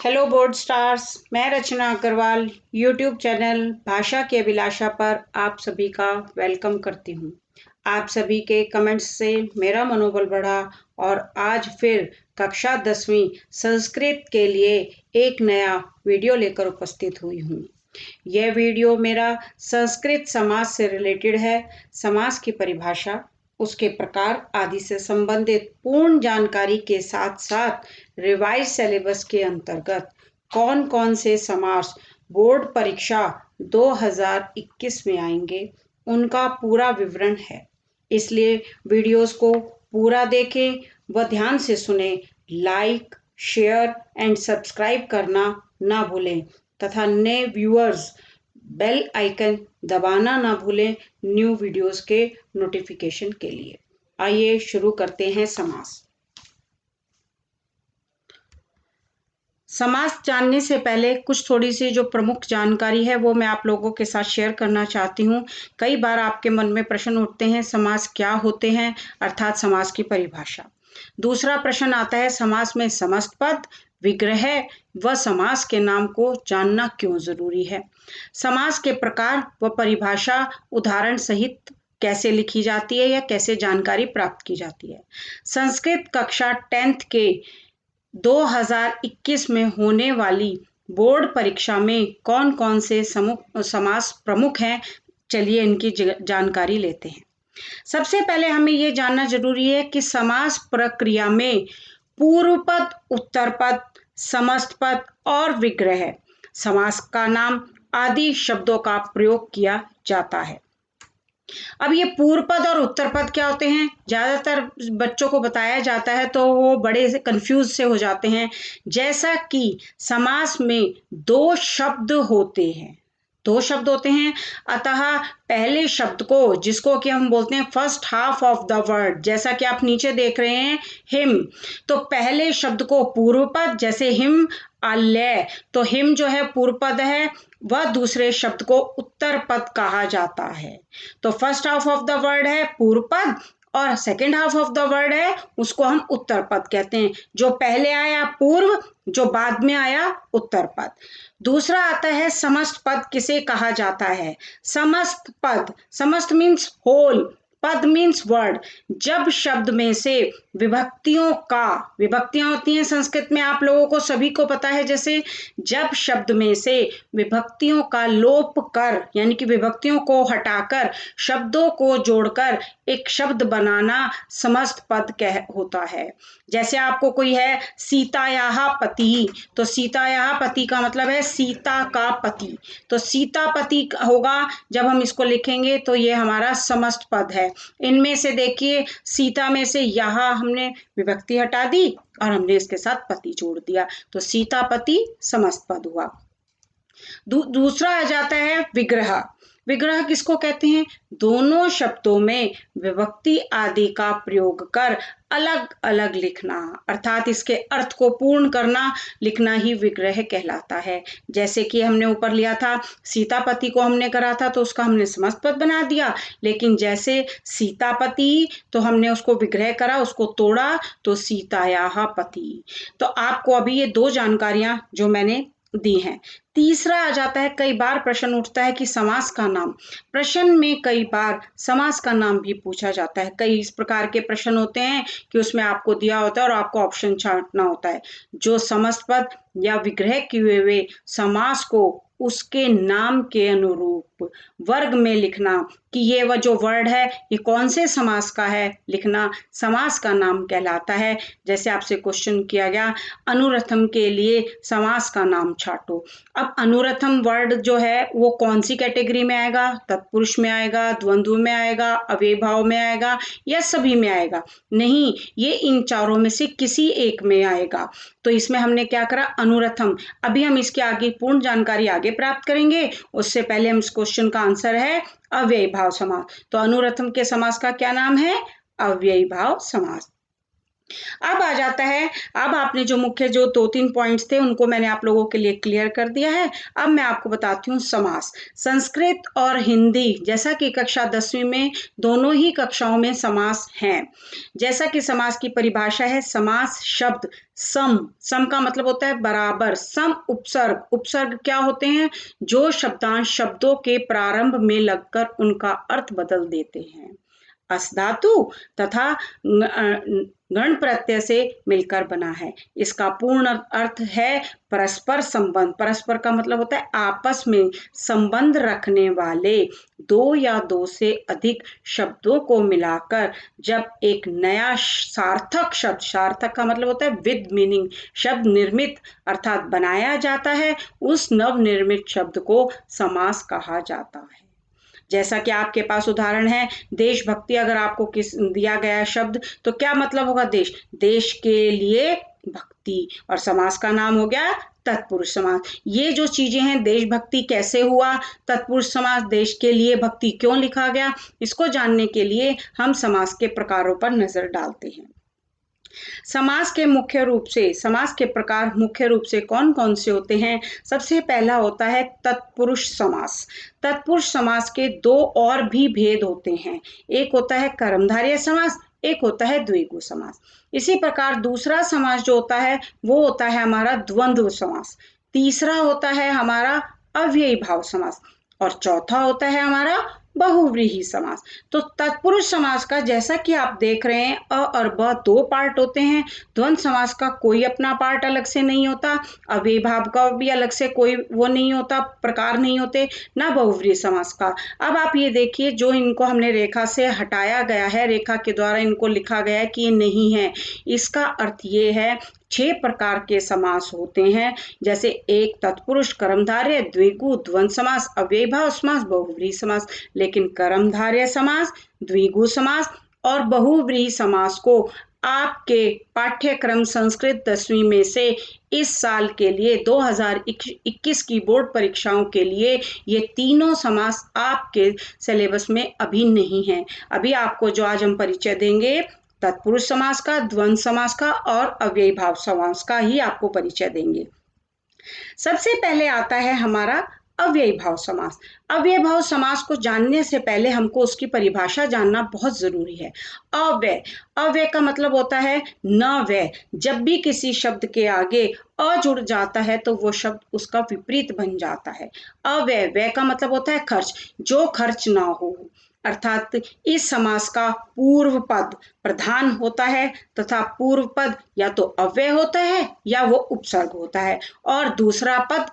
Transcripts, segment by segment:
Hello board stars, मैं रचना Agarwal YouTube channel भाषा की अभिलाषा पर आप सभी का वेलकम करती हूँ। आप सभी के कमेंट्स से मेरा मनोबल बढ़ा और आज फिर कक्षा 10वीं संस्कृत के लिए एक नया वीडियो लेकर उपस्थित हुई हूँ। यह वीडियो मेरा संस्कृत समास से रिलेटेड है। समास की परिभाषा, उसके प्रकार आदि से संबंधित पूर्ण जानकारी के साथ साथ रिवाइज सिलेबस के अंतर्गत कौन कौन से समास बोर्ड परीक्षा 2021 में आएंगे उनका पूरा विवरण है। इसलिए वीडियोस को पूरा देखें व ध्यान से सुने। लाइक, शेयर एंड सब्सक्राइब करना ना भूलें तथा नए व्यूअर्स बेल आइकन दबाना ना भूलें न्यू वीडियोस के नोटिफिकेशन के लिए। आइए शुरू करते हैं समास। समास जानने से पहले कुछ थोड़ी सी जो प्रमुख जानकारी है वो मैं आप लोगों के साथ शेयर करना चाहती हूँ। कई बार आपके मन में प्रश्न उठते हैं, समास क्या होते हैं, अर्थात समास की परिभाषा। दूसरा प्रश्न आता है, समास में समस्त पद, विग्रह व समास के नाम को जानना क्यों जरूरी है। समास के प्रकार व परिभाषा उदाहरण सहित कैसे लिखी जाती है या कैसे जानकारी प्राप्त की जाती है। संस्कृत कक्षा 10th के 2021 में होने वाली बोर्ड परीक्षा में कौन कौन से समास प्रमुख हैं, चलिए इनकी जानकारी लेते हैं। सबसे पहले हमें ये जानना जरूरी है कि समास प्रक्रिया में पूर्व पद, उत्तर पद, समस्त पद और विग्रह समास का नाम आदि शब्दों का प्रयोग किया जाता है। अब ये पूर्व पद और उत्तर पद क्या होते हैं, ज्यादातर बच्चों को बताया जाता है तो वो बड़े से कंफ्यूज से हो जाते हैं। जैसा कि समास में दो शब्द होते हैं, अतः पहले शब्द को, जिसको कि हम बोलते हैं first half of the word, जैसा कि आप नीचे देख रहे हैं हिम, तो पहले शब्द को पूर्व पद, जैसे हिम आल्य, तो हिम जो है पूर्व पद है, वह दूसरे शब्द को उत्तर पद कहा जाता है। तो first half of the word है पूर्व पद और second half of the word है उसको हम उत्तर पद कहते हैं। जो पहले आया पूर्व, जो बाद में आया उत्तर पद। दूसरा आता है समस्त पद किसे कहा जाता है। समस्त पद, समस्त मीन्स होल, पद मीन्स वर्ड। जब शब्द में से विभक्तियों का, विभक्तियां होती हैं संस्कृत में, आप लोगों को सभी को पता है, जैसे जब शब्द में से विभक्तियों का लोप कर, यानी कि विभक्तियों को हटाकर शब्दों को जोड़कर एक शब्द बनाना समस्त पद कह होता है। जैसे आपको कोई है सीतायाः पति, तो सीतायाः पति का मतलब है सीता का पति, तो सीता पति होगा। जब हम इसको लिखेंगे तो ये हमारा समस्त पद है। इनमें से देखिए, सीता में से यहाँ हमने विभक्ति हटा दी और हमने इसके साथ पति जोड़ दिया, तो सीतापति समस्त पद हुआ। दूसरा आ जाता है विग्रह। विग्रह किसको कहते हैं, दोनों शब्दों में विभक्ति आदि का प्रयोग कर अलग अलग लिखना, अर्थात इसके अर्थ को पूर्ण करना, लिखना ही विग्रह कहलाता है। जैसे कि हमने ऊपर लिया था सीतापति को हमने करा था तो उसका हमने समस्त पद बना दिया, लेकिन जैसे सीतापति तो हमने उसको विग्रह करा, उसको तोड़ा तो सीतायाः पति। तो आपको अभी ये दो जानकारियां जो मैंने दी हैं। तीसरा आ जाता है, कई बार प्रश्न उठता है कि समास का नाम, प्रश्न में कई बार समास का नाम भी पूछा जाता है। कई इस प्रकार के प्रश्न होते हैं कि उसमें आपको दिया होता है और आपको ऑप्शन छांटना होता है। जो समस्त पद या विग्रह किए हुए समास को उसके नाम के अनुरूप वर्ग में लिखना कि ये वह जो वर्ड है ये कौन से समास का है, लिखना समास का नाम कहलाता है। जैसे आपसे क्वेश्चन किया गया अनुरथम के लिए समास का नाम छाटो। अब अनुरथम वर्ड जो है वो कौन सी कैटेगरी में आएगा, तत्पुरुष में आएगा, द्वंद्व में आएगा, अव्यय भाव में आएगा या सभी में आएगा? नहीं, ये इन चारों में से किसी एक में आएगा। तो इसमें हमने क्या करा, अनुरथम। अभी हम इसके आगे पूर्ण जानकारी आगे प्राप्त करेंगे, उससे पहले हम इस क्वेश्चन का आंसर है अव्ययी भाव समास। तो अनुरथम के समास का क्या नाम है, अव्ययी भाव समास। अब आ जाता है, अब आपने जो मुख्य जो 2-3 पॉइंट्स थे उनको मैंने आप लोगों के लिए क्लियर कर दिया है। अब मैं आपको बताती हूँ समास। संस्कृत और हिंदी जैसा कि कक्षा 10वीं में दोनों ही कक्षाओं में समास हैं। जैसा कि समास की परिभाषा है, समास शब्द सम का मतलब होता है बराबर, सम उपसर्ग, उपसर्ग क्या होते हैं? जो शब्दांश शब्दों के प्रारंभ में लगकर उनका अर्थ बदल देते हैं। अस धातु तथा गण प्रत्यय से मिलकर बना है। इसका पूर्ण अर्थ है परस्पर संबंध। परस्पर का मतलब होता है आपस में संबंध रखने वाले दो या दो से अधिक शब्दों को मिलाकर जब एक नया सार्थक शब्द, सार्थक का मतलब होता है विद मीनिंग, शब्द निर्मित अर्थात बनाया जाता है, उस नवनिर्मित शब्द को समास कहा जाता है। जैसा कि आपके पास उदाहरण है, देशभक्ति अगर आपको किस दिया गया है शब्द, तो क्या मतलब होगा? देश, देश के लिए भक्ति, और समास का नाम हो गया तत्पुरुष समास। ये जो चीजें हैं, देशभक्ति कैसे हुआ, तत्पुरुष समास, देश के लिए भक्ति क्यों लिखा गया, इसको जानने के लिए हम समास के प्रकारों पर नजर डालते हैं। समास के प्रकार मुख्य रूप से कौन कौन से होते हैं? सबसे पहला होता है तत्पुरुष समास। तत्पुरुष समास के दो और भी भेद होते हैं। एक होता है कर्मधारय समास, एक होता है द्विगु समास। इसी प्रकार दूसरा समास जो होता है वो होता है हमारा द्वंद्व समास। तीसरा होता है हमारा अव्ययी भाव समास, और चौथा होता है हमारा बहुव्रीहि समास। तो तत्पुरुष समास का जैसा कि आप देख रहे हैं, अ और ब दो पार्ट होते हैं। द्वंद्व समास का कोई अपना पार्ट अलग से नहीं होता, अव्ययी भाव का भी अलग से कोई वो नहीं होता, प्रकार नहीं होते, ना बहुव्रीहि समास का। अब आप ये देखिए, जो इनको हमने रेखा से हटाया गया है, रेखा के द्वारा इनको लिखा गया है कि ये नहीं है, इसका अर्थ ये है 6 प्रकार के समास होते हैं। जैसे एक तत्पुरुष, कर्मधारय, द्विगु, द्वंद्व समास, अव्ययी भाव समास, बहुव्रीहि समास। लेकिन कर्मधारय समास, द्विगु समास और बहुव्रीहि समास को आपके पाठ्यक्रम संस्कृत 10वीं में से इस साल के लिए 2021 की बोर्ड परीक्षाओं के लिए ये तीनों समास आपके सिलेबस में अभी नहीं है। अभी आपको जो आज हम परिचय देंगे, तत्पुरुष समास का, द्वंद्व समास का और अव्ययी भाव समास का ही आपको परिचय देंगे। सबसे पहले आता है हमारा अव्ययी भाव समास। अव्ययी भाव समास को जानने से पहले हमको उसकी परिभाषा जानना बहुत जरूरी है। अव्यय, अव्यय का मतलब होता है न व्यय। जब भी किसी शब्द के आगे अ जुड़ जाता है तो वो शब्द उसका विपरीत बन जाता है। अव्यय, व्यय का मतलब होता है खर्च, जो खर्च ना हो। अर्थात इस समास का पूर्व पद प्रधान होता है तथा पूर्व पद या तो अव्यय होता है या वो उपसर्ग होता है, और दूसरा पद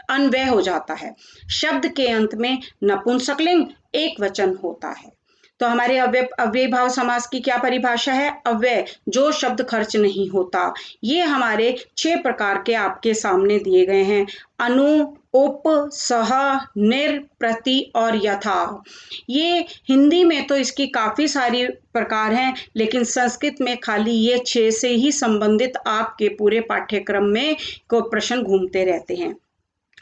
अन्वय हो जाता है। शब्द के अंत में नपुंसकलिंग एक वचन होता है। तो हमारे अव्ययी भाव समास की क्या परिभाषा है? अव्यय, जो शब्द खर्च नहीं होता। ये हमारे 6 प्रकार के आपके सामने दिए गए हैं। अनु, उप, सह, निर, प्रति और यथा। ये हिंदी में तो इसकी काफी सारी प्रकार हैं, लेकिन संस्कृत में खाली ये 6 से ही संबंधित आपके पूरे पाठ्यक्रम में को प्रश्न घूमते रहते हैं।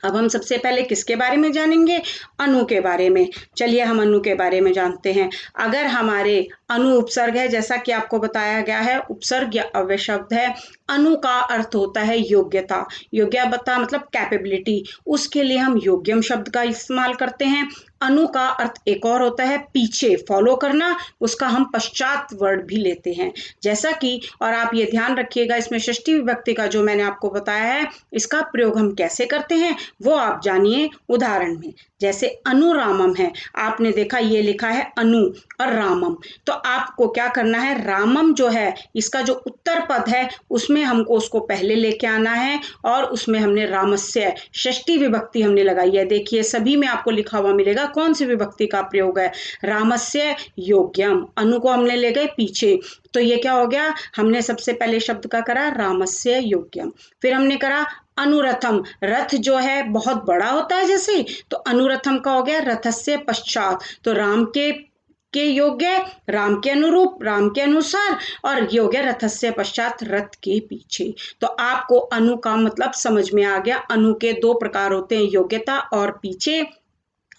अब हम सबसे पहले किसके बारे में जानेंगे? अनु के बारे में। चलिए हम अनु के बारे में जानते हैं। अगर हमारे अनु उपसर्ग है, जैसा कि आपको बताया गया है, उपसर्ग या अव्यय शब्द है। अनु का अर्थ होता है योग्यता, योग्यता मतलब कैपेबिलिटी, उसके लिए हम योग्यम शब्द का इस्तेमाल करते हैं। अनु का अर्थ एक और होता है पीछे, फॉलो करना, उसका हम पश्चात वर्ड भी लेते हैं। जैसा कि, और आप ये ध्यान रखिएगा, इसमें षष्ठी विभक्ति का जो मैंने आपको बताया है, इसका प्रयोग हम कैसे करते हैं वो आप जानिए उदाहरण में। जैसे अनुरामम है, आपने देखा ये लिखा है अनु और रामम, तो आपको क्या करना है, रामम जो है इसका जो उत्तर पद है उसमें हमको उसको पहले लेके आना है, और उसमें हमने रामस्य षष्ठी विभक्ति हमने लगाई है। देखिए सभी में आपको लिखा हुआ मिलेगा कौन सी विभक्ति का प्रयोग है, रामस्य योग्यम। अनु को हमने ले गए पीछे, तो ये क्या हो गया, हमने सबसे पहले शब्द का करा रामस्य योग्यम, फिर हमने करा अनुरथम, रथ जो है बहुत बड़ा होता है जैसे, तो अनुरथम का हो गया रथस्य पश्चात, तो राम के योग्य, राम के अनुरूप, राम के अनुसार, और योग्य रथस्य पश्चात, रथ के पीछे। तो आपको अनु का मतलब समझ में आ गया। अनु के 2 प्रकार होते हैं, योग्यता और पीछे।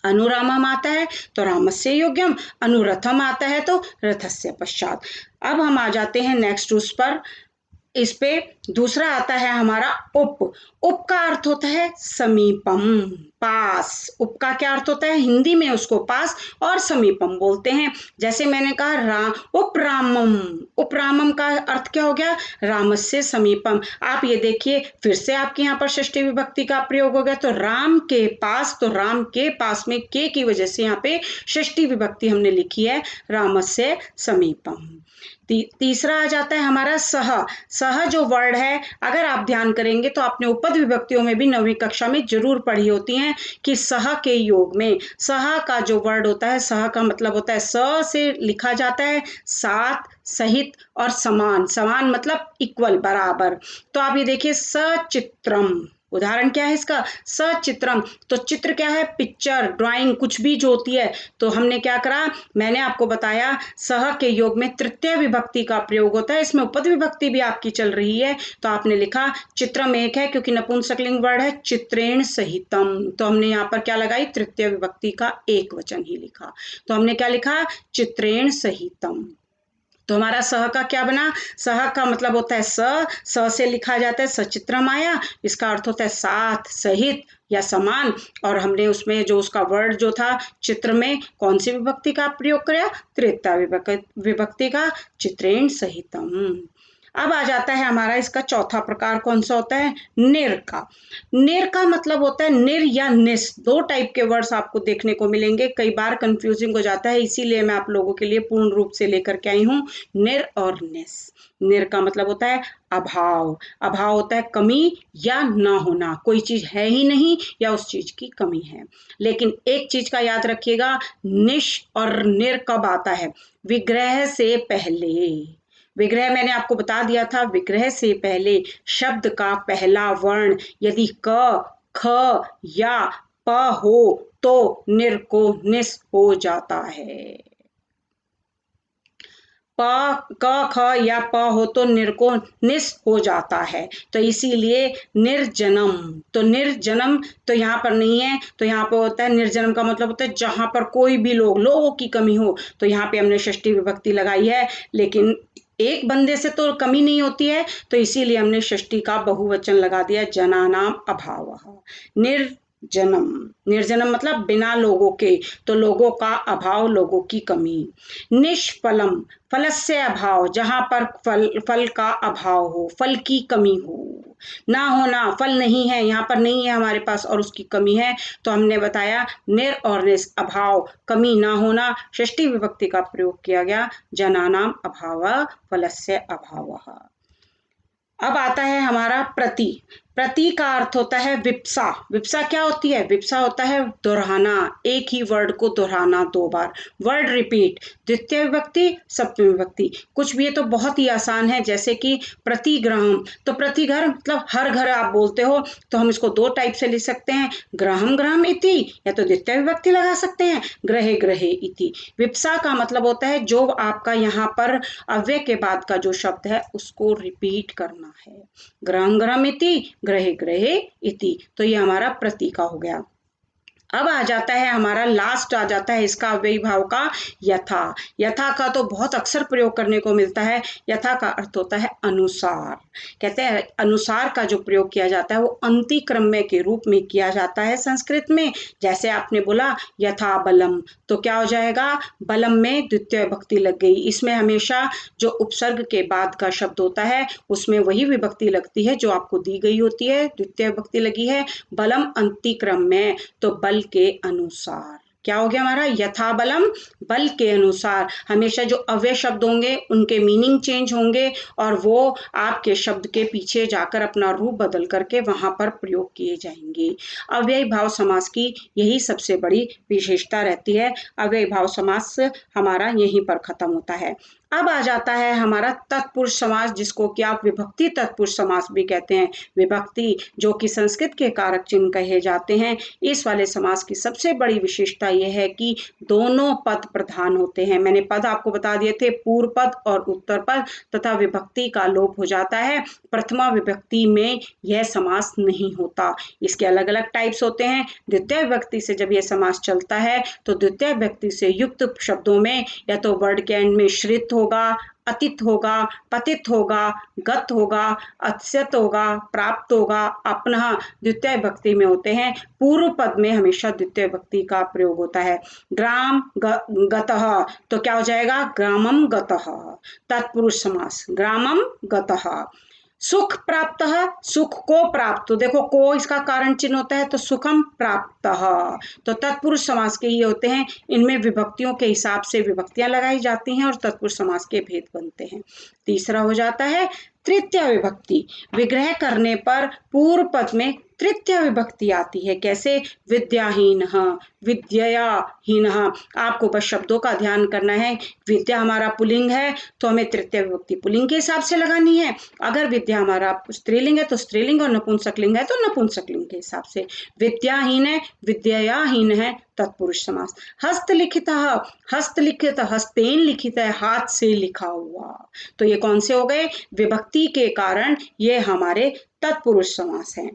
अनुरामम आता है तो रामस्य योग्यम, अनुरथम आता है तो रथस्य पश्चात। अब हम आ जाते हैं नेक्स्ट उस पर, इस पे दूसरा आता है हमारा उप। उप का अर्थ होता है समीपम, पास। उप का क्या अर्थ होता है, हिंदी में उसको पास और समीपम बोलते हैं। जैसे मैंने कहा उपरामम, उपरामम का अर्थ क्या हो गया, रामस्य समीपम। आप ये देखिए फिर से आपके यहाँ पर षष्ठी विभक्ति का प्रयोग हो गया, तो राम के पास, तो राम के पास में के की वजह से यहाँ पे षष्ठी विभक्ति हमने लिखी है रामस्य समीपम। तीसरा आ जाता है हमारा सह। सह जो वर्ड है, अगर आप ध्यान करेंगे तो आपने उपद विभक्तियों में भी 9वीं कक्षा में जरूर पढ़ी होती हैं कि सह के योग में सह का जो वर्ड होता है, सह का मतलब होता है स से लिखा जाता है साथ, सहित और समान। समान मतलब इक्वल, बराबर। तो आप ये देखिए सचित्रम, उदाहरण क्या है इसका, सचित्रम। तो चित्र क्या है, पिक्चर, ड्राइंग, कुछ भी जो होती है। तो हमने क्या करा, मैंने आपको बताया सह के योग में तृतीय विभक्ति का प्रयोग होता है, इसमें उपद विभक्ति भी आपकी चल रही है। तो आपने लिखा चित्रम एक है क्योंकि नपुंसकलिंग वर्ड है, चित्रेण सहितम, तो हमने यहाँ पर क्या लगाई, तृतीय विभक्ति का एक वचन ही लिखा। तो हमने क्या लिखा, चित्रेण सहितम। तो हमारा सह का क्या बना, सह का मतलब होता है स से लिखा जाता है सचित्रम आया, इसका अर्थ होता है साथ, सहित या समान। और हमने उसमें जो उसका वर्ड जो था चित्र में कौन सी विभक्ति का प्रयोग किया, तृतीय विभक्ति का, चित्रेण सहितम। अब आ जाता है हमारा इसका चौथा प्रकार कौन सा होता है, निर का। निर का मतलब होता है निर या निस, दो टाइप के वर्ड्स आपको देखने को मिलेंगे, कई बार कंफ्यूजिंग हो जाता है, इसीलिए मैं आप लोगों के लिए पूर्ण रूप से लेकर के आई हूँ निर और निस। निर का मतलब होता है अभाव। अभाव होता है कमी या ना होना, कोई चीज है ही नहीं या उस चीज की कमी है। लेकिन एक चीज का याद रखिएगा, निश और निर कब आता है, विग्रह से पहले। विग्रह मैंने आपको बता दिया था, विग्रह से पहले शब्द का पहला वर्ण यदि क, ख या प हो तो निर को निस हो जाता है। प, क, ख या प हो तो निर को निस हो जाता है। तो इसीलिए निर्जनम, तो निर्जनम तो यहाँ पर नहीं है, तो यहाँ पर होता है निर्जनम का मतलब होता है जहां पर कोई भी लोगों की कमी हो। तो यहाँ पे हमने षष्ठी विभक्ति लगाई है, लेकिन एक बंदे से तो कमी नहीं होती है, तो इसीलिए हमने षष्ठी का बहुवचन लगा दिया, जनानाम अभावः। निर्जनम, निर्जनम मतलब बिना लोगों के, तो लोगों का अभाव, लोगों की कमी। निष्फलम, फलस्य अभाव, जहां पर फल का अभाव हो, फल की कमी हो। ना होना, फल नहीं है, यहाँ पर नहीं है हमारे पास और उसकी कमी है, तो हमने बताया निर और निस, अभाव, कमी, ना होना, षष्ठी विभक्ति का प्रयोग किया गया, जनानाम अभाव, फलस्य अभावः। अब आता है हमारा प्रति। प्रति का अर्थ होता है विप्सा। विप्सा क्या होती है, विप्सा होता है दोहराना, एक ही वर्ड को दोहराना दो बार, वर्ड रिपीट। द्वितीय विभक्ति, सप्तमी विभक्ति, कुछ भी है तो बहुत ही आसान है, जैसे कि प्रतिग्रहम, तो प्रतिघर मतलब हर घर आप बोलते हो, तो हम इसको दो टाइप से लिख सकते हैं, ग्रहम ग्रहम इति, या तो द्वितीय विभक्ति लगा सकते हैं, ग्रहे ग्रहे इति। विप्सा का मतलब होता है जो आपका यहाँ पर अव्यय के बाद का जो शब्द है उसको रिपीट करना है, ग्रहम ग्रहम इति, ग्रहे ग्रहे इति। तो ये हमारा प्रति का हो गया। अब आ जाता है हमारा लास्ट आ जाता है इसका अव्ययी भाव का यथा। यथा का तो बहुत अक्सर प्रयोग करने को मिलता है। यथा का अर्थ होता है अनुसार। कहते हैं अनुसार का जो प्रयोग किया जाता है वो अंतिक्रम्य के रूप में किया जाता है संस्कृत में। जैसे आपने बोला यथा बलम, तो क्या हो जाएगा, बलम में द्वितीय विभक्ति लग गई। इसमें हमेशा जो उपसर्ग के बाद का शब्द होता है उसमें वही विभक्ति लगती है जो आपको दी गई होती है, द्वितीय विभक्ति लगी है, बलम अंतिक्रम्य, तो बल के अनुसार। क्या हो गया हमारा, यथा बलम, बल के अनुसार। हमेशा जो अव्यय शब्द होंगे उनके मीनिंग चेंज होंगे और वो आपके शब्द के पीछे जाकर अपना रूप बदल करके वहां पर प्रयोग किए जाएंगे। अव्ययी भाव समास की यही सबसे बड़ी विशेषता रहती है। अव्ययी भाव समास हमारा यहीं पर खत्म होता है। अब आ जाता है हमारा तत्पुरुष समास, जिसको कि आप विभक्ति तत्पुरुष समास भी कहते हैं। विभक्ति जो कि संस्कृत के कारक चिन्ह कहे जाते हैं। इस वाले समास की सबसे बड़ी विशेषता यह है कि दोनों पद प्रधान होते हैं। मैंने पद आपको बता दिए थे, पूर्व पद और उत्तर पद, तथा विभक्ति का लोप हो जाता है। प्रथमा विभक्ति में यह समास नहीं होता। इसके अलग अलग टाइप्स होते हैं। द्वितीय विभक्ति से जब यह समास चलता है तो द्वितीय विभक्ति से युक्त शब्दों में या तो वर्ड के एंड में श्रित होगा, अतित होगा, पतित होगा, गत होगा, अत्स्यत होगा, प्राप्त होगा, अपनः द्वितीय विभक्ति में होते हैं। पूर्व पद में हमेशा द्वितीय विभक्ति का प्रयोग होता है। ग्राम गतः, तो क्या हो जाएगा? ग्रामम गतः। तत्पुरुष समास, ग्रामम गतः। सुख प्राप्त, सुख को प्राप्त, तो देखो को इसका कारण चिन्ह होता है, तो सुखम प्राप्त। तो तत्पुरुष समास के ये होते हैं। इनमें विभक्तियों के हिसाब से विभक्तियां लगाई जाती हैं और तत्पुरुष समास के भेद बनते हैं। तीसरा हो जाता है तृतीय विभक्ति। विग्रह करने पर पूर्व पद में तृतीय विभक्ति आती है। कैसे? विद्याहीन, विद्याहीन। आपको बस शब्दों का ध्यान करना है। विद्या हमारा पुल्लिंग है तो हमें तृतीय विभक्ति पुल्लिंग के हिसाब से लगानी है। अगर विद्या हमारा स्त्रीलिंग है तो स्त्रीलिंग, और नपुंसकलिंग है तो नपुंसकलिंग के हिसाब से। विद्याहीन है, विद्याहीन है, तत्पुरुष समास। हस्तलिखित, हस्तलिखित, हस्तेन लिखित है, हाथ से लिखा हुआ। तो ये कौन से हो गए? विभक्ति के कारण ये हमारे तत्पुरुष समास हैं।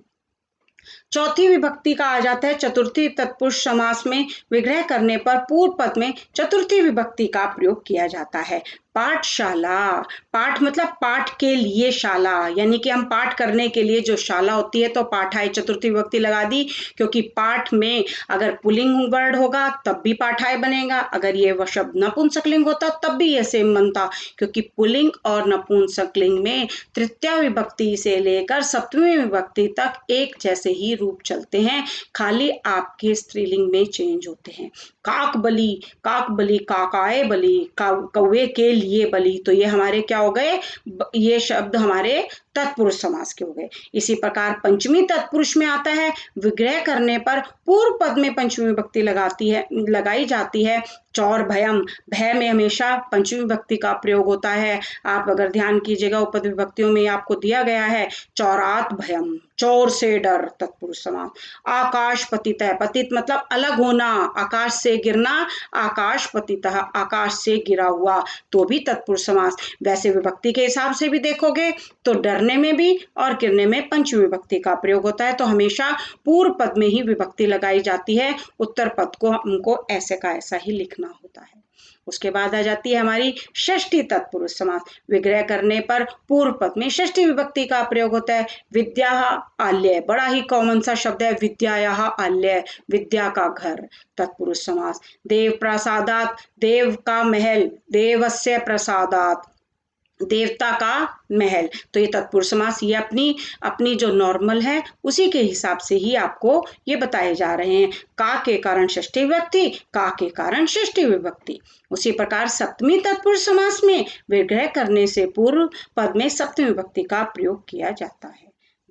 चौथी विभक्ति का आ जाता है चतुर्थी तत्पुरुष समास में। विग्रह करने पर पूर्व पद में चतुर्थी विभक्ति का प्रयोग किया जाता है। पाठशाला, पाठ मतलब पाठ के लिए शाला, यानी कि हम पाठ करने के लिए जो शाला होती है, तो पाठाय चतुर्थी विभक्ति लगा दी, क्योंकि पाठ में अगर पुल्लिंग वर्ड होगा तब भी पाठाय बनेगा, अगर ये वह शब्द नपुंसकलिंग होता तब भी ये सेम बनता, क्योंकि पुल्लिंग और नपुंसकलिंग में तृतीय विभक्ति से लेकर सप्तमी विभक्ति तक एक जैसे ही रूप चलते हैं, खाली आपके स्त्रीलिंग में चेंज होते हैं। काक बलि, काक बलि, काकाए बलि, कौवे के लिए बलि, तो ये हमारे क्या हो गए? ये शब्द हमारे तत्पुरुष समास के हो गए। इसी प्रकार पंचमी तत्पुरुष में आता है। विग्रह करने पर पूर्व पद में पंचमी विभक्ति लगाई जाती है। चौर भयम, भय में हमेशा पंचमी विभक्ति का प्रयोग होता है। आप अगर ध्यान कीजिएगा उपपद विभक्तियों में आपको दिया गया है चौरात भयम, चोर से डर, तत्पुरुष समास। आकाश पतित है, पतित मतलब अलग होना, आकाश से गिरना, आकाश पतितः, आकाश से गिरा हुआ, तो भी तत्पुरुष समास। वैसे विभक्ति के हिसाब से भी देखोगे तो डरने में भी और गिरने में पंचमी विभक्ति का प्रयोग होता है, तो हमेशा पूर्व पद में ही विभक्ति लगाई जाती है। उत्तर पद को हमको ऐसे का ऐसा ही लिखना होता है। उसके बाद आ जाती है हमारी षष्ठी तत्पुरुष समास। विग्रह करने पर पूर्व पद में षष्ठी विभक्ति का प्रयोग होता है। विद्या आल्य, बड़ा ही कॉमन सा शब्द है, विद्याया आल्य, विद्या का घर, तत्पुरुष समास। देव प्रसादात, देव का महल, देवस्य प्रसादात, देवता का महल, तो ये तत्पुरुष समास। ये अपनी जो नॉर्मल है उसी के हिसाब से ही आपको ये बताए जा रहे हैं। का के कारण षष्ठी विभक्ति, का के कारण षष्ठी विभक्ति। उसी प्रकार सप्तमी तत्पुरुष समास में विग्रह करने से पूर्व पद में सप्तमी विभक्ति का प्रयोग किया जाता है।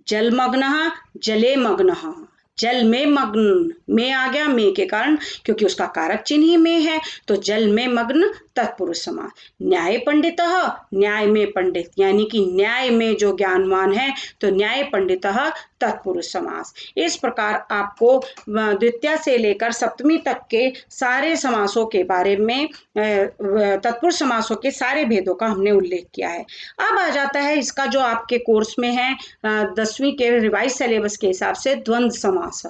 जलमग्नः, जले मग्नः, जल में मग्न, में आ गया में के कारण, क्योंकि उसका कारक चिन्ह ही में है, तो जल में मग्न, तत्पुरुष समास। न्याय पंडितः, न्याय में पंडित, यानी कि न्याय में जो ज्ञानवान है, तो न्याय पंडितः, तत्पुरुष समास। इस प्रकार आपको द्वितीय से लेकर सप्तमी तक के सारे समासों के बारे में, तत्पुरुष समासों के सारे भेदों का हमने उल्लेख किया है। अब आ जाता है इसका जो आपके कोर्स में है 10वीं के रिवाइज सिलेबस के हिसाब से द्वंद्व समास।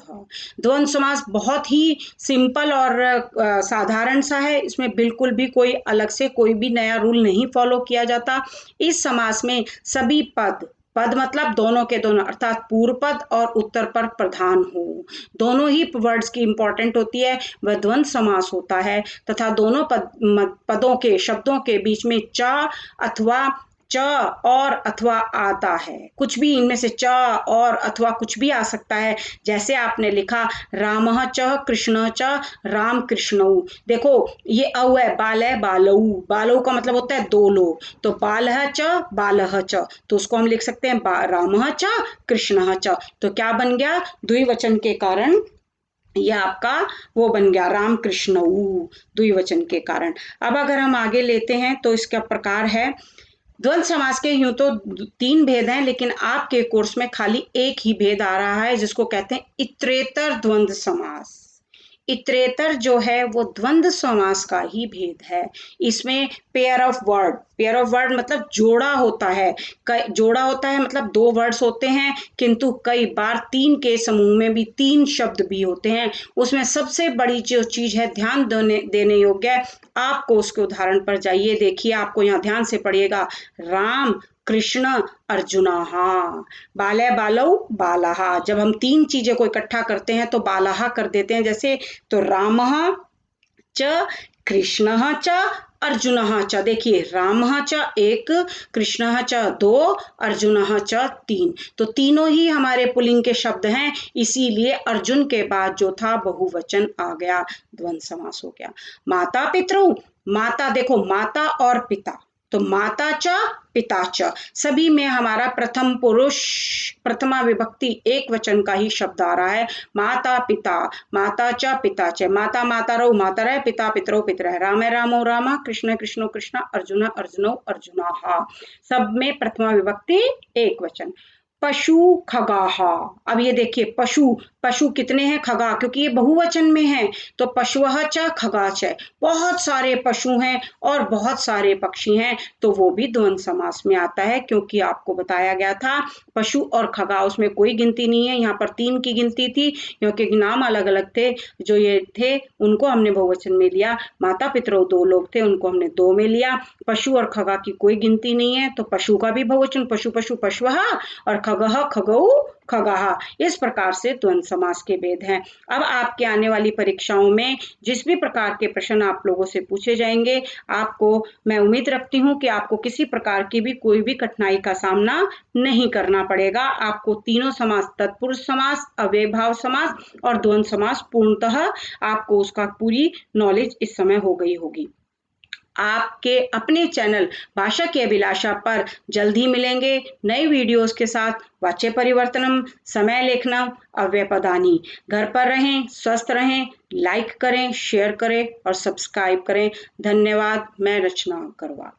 द्वंद्व समास बहुत ही सिंपल और साधारण सा है। इसमें बिल्कुल भी कोई अलग से कोई भी नया रूल नहीं फॉलो किया जाता। इस समास में सभी पद मतलब दोनों के दोनों, अर्थात पूर्व पद और उत्तर पद प्रधान हो, दोनों ही वर्ड्स की इंपॉर्टेंट होती है, वह द्वंद्व समास होता है। तथा दोनों पदों के शब्दों के बीच में च अथवा च और अथवा आता है। कुछ भी इनमें से च और अथवा कुछ भी आ सकता है। जैसे आपने लिखा रामः च कृष्ण च राम कृष्णौ, देखो ये औ है, बाल है, बालऊ, बालऊ का मतलब होता है दो लोग, तो बालः च बालः च, तो उसको हम लिख सकते हैं रामः च कृष्णः च। तो क्या बन गया? द्विवचन के कारण ये आपका वो बन गया राम कृष्ण द्विवचन के कारण। अब अगर हम आगे लेते हैं तो इसका प्रकार है द्वंद्व समास के यूं तो तीन भेद हैं, लेकिन आपके कोर्स में खाली एक ही भेद आ रहा है जिसको कहते हैं इतरेतर द्वंद्व समास। इतरेतर जो है वो द्वंद्व समास का ही भेद है। इसमें पेयर ऑफ वर्ड मतलब जोड़ा होता है। जोड़ा होता है मतलब दो वर्ड्स होते हैं, किंतु कई बार तीन के समूह में भी तीन शब्द भी होते हैं। उसमें सबसे बड़ी जो चीज है ध्यान देने योग्य, आपको उसके उदाहरण पर जाइए, देखिए आपको यहाँ ध्यान से पढ़िएगा। राम कृष्ण अर्जुनाः, बालय बालौ बालाः। जब हम तीन चीजें को इकट्ठा करते हैं तो बालाः कर देते हैं, जैसे तो रामः च कृष्णः च अर्जुनः च। देखिए रामः च एक, कृष्णः च दो, अर्जुनः च तीन। तो तीनों ही हमारे पुल्लिंग के शब्द हैं, इसीलिए अर्जुन के बाद जो था बहुवचन आ गया, द्वंद्व समास हो गया। माता पितृ, माता देखो माता और पिता, तो माता च पिता च, सभी में हमारा प्रथम पुरुष प्रथमा विभक्ति एक वचन का ही शब्द आ रहा है। माता पिता, माता च पिता च, माता मातारौ मातरः, पिता पितरौ पितरः, राम रामौ रामः, कृष्ण कृष्णौ कृष्णः, अर्जुन अर्जुनौ अर्जुनाः। सब में प्रथमा विभक्ति एक वचन। पशु खगाहा, अब ये देखिए पशु, पशु कितने हैं खगा, क्योंकि ये बहुवचन में है, तो पशुअः च खगा च, बहुत सारे पशु हैं और बहुत सारे पक्षी हैं, तो वो भी द्वंद्व समास में आता है, क्योंकि आपको बताया गया था पशु और खगा उसमें कोई गिनती नहीं है। यहाँ पर तीन की गिनती थी, क्योंकि नाम अलग अलग थे, जो ये थे उनको हमने बहुवचन में लिया। माता पितरौ दो लोग थे, उनको हमने दो में लिया। पशु और खगा की कोई गिनती नहीं है, तो पशु का भी बहुवचन पशु पशु पशवः, और खगः खगौ खगाः। इस प्रकार से द्वंद्व समास के भेद हैं। अब आपके आने वाली परीक्षाओं में जिस भी प्रकार के प्रश्न आप लोगों से पूछे जाएंगे, आपको मैं उम्मीद रखती हूँ कि आपको किसी प्रकार की भी कोई भी कठिनाई का सामना नहीं करना पड़ेगा। आपको तीनों समास, तत्पुरुष समास, अव्ययभाव समास और द्वंद्व समास पूर्णतः आपको उसका पूरी नॉलेज इस समय हो गई होगी। आपके अपने चैनल भाषा की अभिलाषा पर जल्द ही मिलेंगे नए वीडियोस के साथ। वाच्य परिवर्तनम, समय लेखनम, अव्ययपदानी। घर पर रहें, स्वस्थ रहें, लाइक करें, शेयर करें और सब्सक्राइब करें। धन्यवाद। मैं रचना करवा।